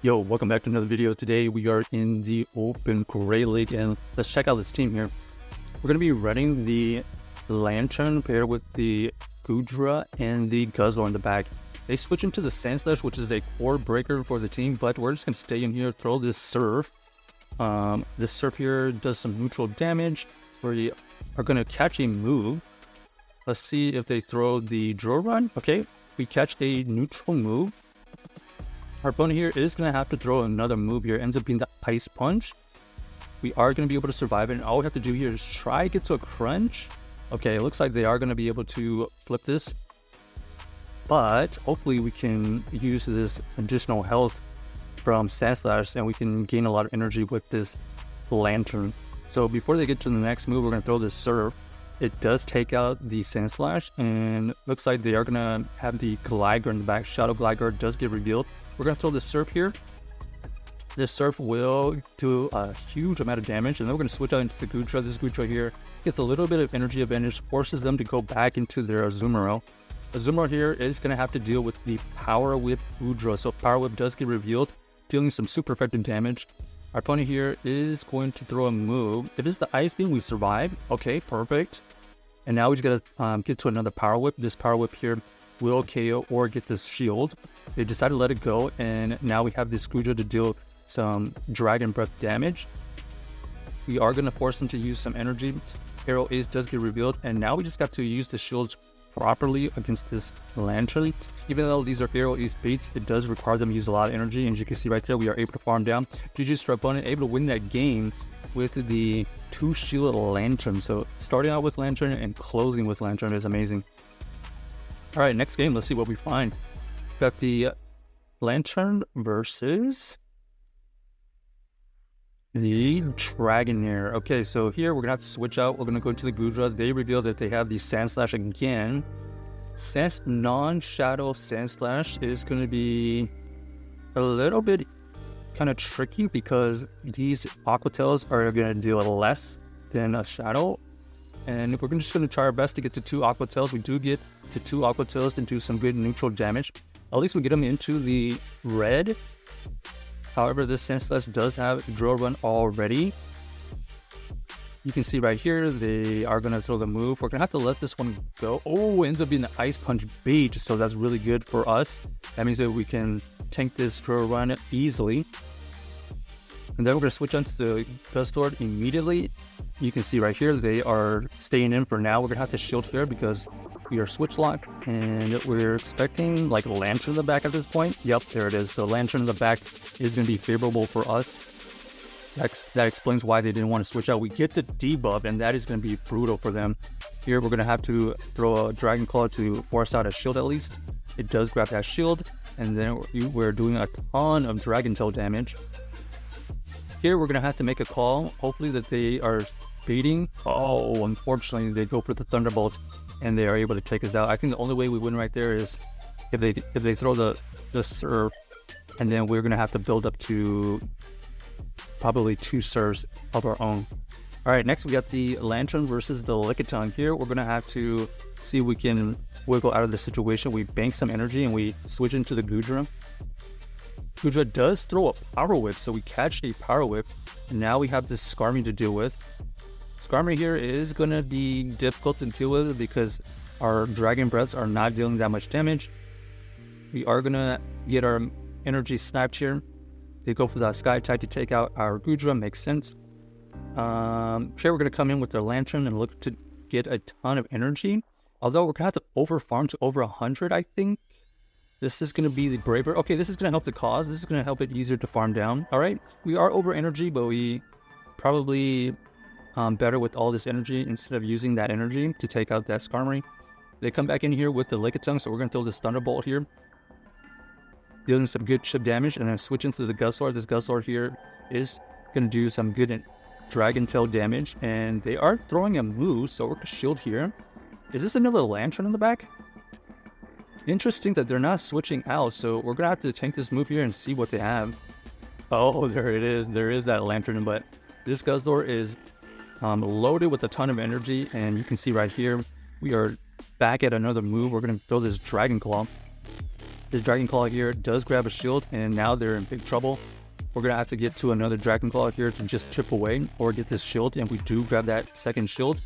Yo, welcome back to another video. Today we are in the Open Gray League and let's check out this team here. We're going to be running the Lanturn paired with the Goodra and the Guzzlord in the back. They switch into the Sandslash, which is a core breaker for the team, but we're just going to stay in here, throw this Surf. This Surf here does some neutral damage. We are going to catch a move. Let's see if they throw the Draw Run. Okay, we catch a neutral move. Our opponent here is going to have to throw another move here. It ends up being the Ice Punch. We are going to be able to survive it. And all we have to do here is try to get to a crunch. Okay, it looks like they are going to be able to flip this. But hopefully we can use this additional health from Sandslash and we can gain a lot of energy with this Lanturn. So before they get to the next move, we're going to throw this Surf. It does take out the Sandslash and looks like they are going to have the Gligar in the back. Shadow Gligar does get revealed. We're going to throw this Surf here. This Surf will do a huge amount of damage, and then we're going to switch out into the Goodra. This Goodra here gets a little bit of energy advantage, forces them to go back into their Azumarill. Azumarill here is going to have to deal with the Power Whip Goodra, so Power Whip does get revealed, dealing some super effective damage. Our opponent here is going to throw a move. If it's the Ice Beam, we survive. Okay, perfect. And now we just got to get to another Power Whip. This Power Whip here will KO or get this shield. They decided to let it go, and now we have this Goodra to deal some Dragon Breath damage. We are going to force them to use some energy. Arrow Ace does get revealed, and now we just got to use the shields properly against this Lanturn. Even though these are Arrow Ace baits, it does require them to use a lot of energy, and as you can see right there, we are able to farm down. GG's to our opponent, able to win that game with the 2-shield Lanturn. So starting out with Lanturn and closing with Lanturn is amazing. All right, next game, let's see what we find. We've got the Lanturn versus the Dragonair. Okay, so here we're going to have to switch out. We're going to go to the Goodra. They reveal that they have the Sandslash again. Non-Shadow Sandslash is going to be a little bit kind of tricky because these Aqua Tails are going to deal less than a Shadow. And we're just going to try our best to get to 2 Aqua Tails. We do get to 2 Aqua Tails and do some good neutral damage. At least we get them into the red. However, this Sandslash does have Draw Run already. You can see right here, they are going to throw the move. We're going to have to let this one go. Oh, it ends up being the Ice Punch bait, so that's really good for us. That means that we can tank this Draw Run easily. And then we're going to switch on to the Guzzlord immediately. You can see right here, they are staying in for now. We're going to have to shield here because we are switch locked, and we're expecting like Lanturn in the back at this point. Yep, there it is. So Lanturn in the back is going to be favorable for us. That explains why they didn't want to switch out. We get the debuff, and that is going to be brutal for them. Here, we're going to have to throw a Dragon Claw to force out a shield at least. It does grab that shield, and then we're doing a ton of Dragon Tail damage. Here, we're going to have to make a call. Hopefully that they are baiting. Oh, unfortunately, they go for the Thunderbolt, and they are able to take us out. I think the only way we win right there is if they throw the Surf, and then we're going to have to build up to probably 2 Surfs of our own. All right, next we got the Lanturn versus the Lickitung. Here, we're going to have to see if we can wiggle out of the situation. We bank some energy, and we switch into the Goodra. Goodra does throw a Power Whip, so we catch a Power Whip, and now we have this Skarmy to deal with. Skarmy here is going to be difficult to deal with because our Dragon Breaths are not dealing that much damage. We are going to get our energy sniped here. They go for that Sky type to take out our Goodra, makes sense. Here we're going to come in with their Lanturn and look to get a ton of energy. Although we're going to have to overfarm to over 100, I think. This is going to be the Braver. Okay, this is going to help the cause. This is going to help it easier to farm down. All right, we are over energy, but we probably better with all this energy instead of using that energy to take out that Skarmy. They come back in here with the Lickitung, so we're going to throw this Thunderbolt here, dealing some good chip damage, and then switch into the Guzzlord. This Guzzlord here is going to do some good Dragon Tail damage, and they are throwing a move, so we're going to shield here. Is this another Lanturn in the back? Interesting that they're not switching out, so we're going to have to tank this move here and see what they have. Oh, there it is. There is that Lanturn, but this Guzzlord is loaded with a ton of energy, and you can see right here, we are back at another move. We're going to throw this Dragon Claw. This Dragon Claw here does grab a shield, and now they're in big trouble. We're going to have to get to another Dragon Claw here to just chip away or get this shield, and we do grab that second shield.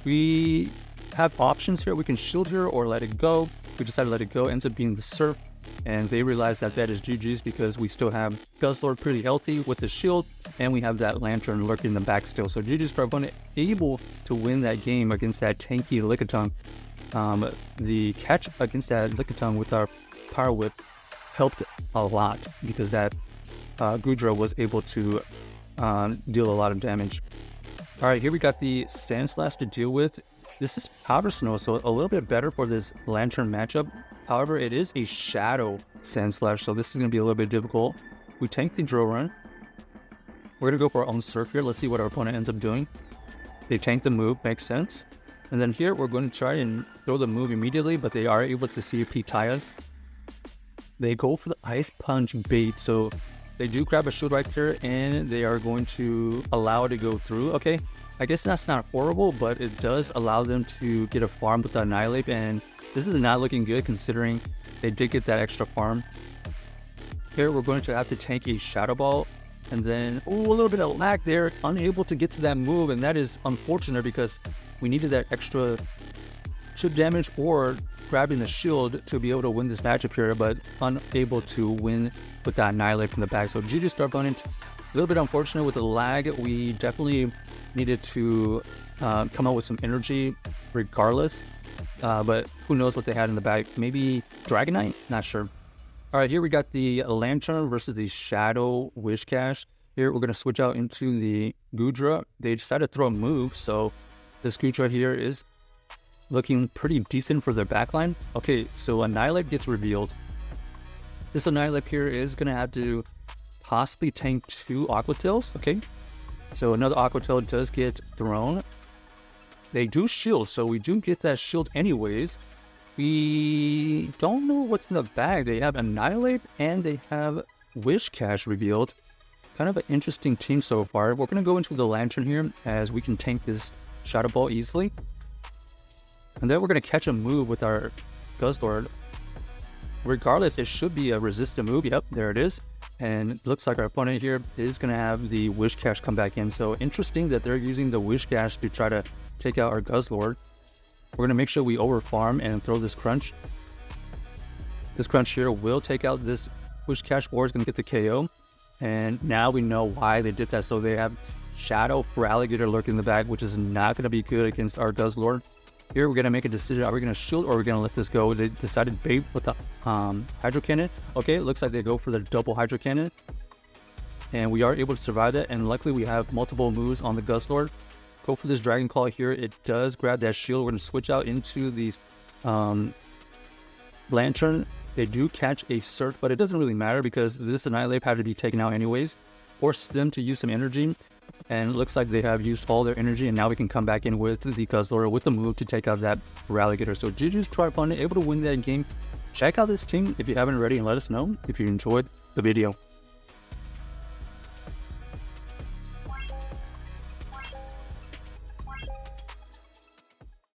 We have options here. We can shield here or let it go. We decided to let it go. Ends up being the Surf, and they realize that that is GG's because we still have Guzzlord pretty healthy with the shield, and we have that Lanturn lurking in the back still. So GG's for our opponent, able to win that game against that tanky Lickitung. The catch against that Lickitung with our Power Whip helped a lot because that Goodra was able to deal a lot of damage. Alright, here we got the Sand Slash to deal with. This is Powder Snow, so a little bit better for this Lanturn matchup. However, it is a Shadow Sand Slash, so this is going to be a little bit difficult. We tank the Drill Run. We're going to go for our own Surf here. Let's see what our opponent ends up doing. They tank the move, makes sense. And then here, we're going to try and throw the move immediately, but they are able to CP tie us. They go for the Ice Punch bait, so they do grab a shield right there, and they are going to allow it to go through. Okay, I guess that's not horrible, but it does allow them to get a farm with the Annihilate, and this is not looking good considering they did get that extra farm. Here, we're going to have to tank a Shadow Ball, and then, a little bit of lag there, unable to get to that move, and that is unfortunate because we needed that extra chip damage or grabbing the shield to be able to win this matchup here, but unable to win with that Annihilate from the back. So GG's to our opponent. A little bit unfortunate with the lag. We definitely needed to come out with some energy regardless, but who knows what they had in the bag. Maybe Dragonite? Not sure. All right, here we got the Lanturn versus the Shadow Wishcash. Here we're going to switch out into the Goodra. They decided to throw a move, so this Goodra here is looking pretty decent for their backline. Okay, so Annihilate gets revealed. This Annihilate here is going to have to possibly tank 2 Aqua Tails. Okay, so another Aqua Tail does get thrown. They do shield, so we do get that shield anyways. We don't know what's in the bag. They have Annihilate and they have Wishcash revealed. Kind of an interesting team so far. We're going to go into the Lanturn here as we can tank this Shadow Ball easily. And then we're going to catch a move with our Guzzlord. Regardless, it should be a resistant move. Yep, there it is. And looks like our opponent here is going to have the Wishcash come back in. So interesting that they're using the Wishcash to try to take out our Guzzlord. We're going to make sure we overfarm and throw this Crunch. This Crunch here will take out this Wishcash or is going to get the KO. And now we know why they did that. So they have Shadow Feraligatr lurking in the back, which is not going to be good against our Guzzlord. Here we're going to make a decision. Are we going to shield or are we going to let this go? They decided bait with the Hydro Cannon. Okay, it looks like they go for the double Hydro Cannon. And we are able to survive that. And luckily we have multiple moves on the Guzzlord. Go for this Dragon Claw here. It does grab that shield. We're going to switch out into these Lanturn. They do catch a Surf, but it doesn't really matter because this Annihilate had to be taken out anyways. Force them to use some energy. And it looks like they have used all their energy, and now we can come back in with the Guzzlord with the move to take out that Feraligatr. So GG's to our opponent, able to win that game. Check out this team if you haven't already, and let us know if you enjoyed the video.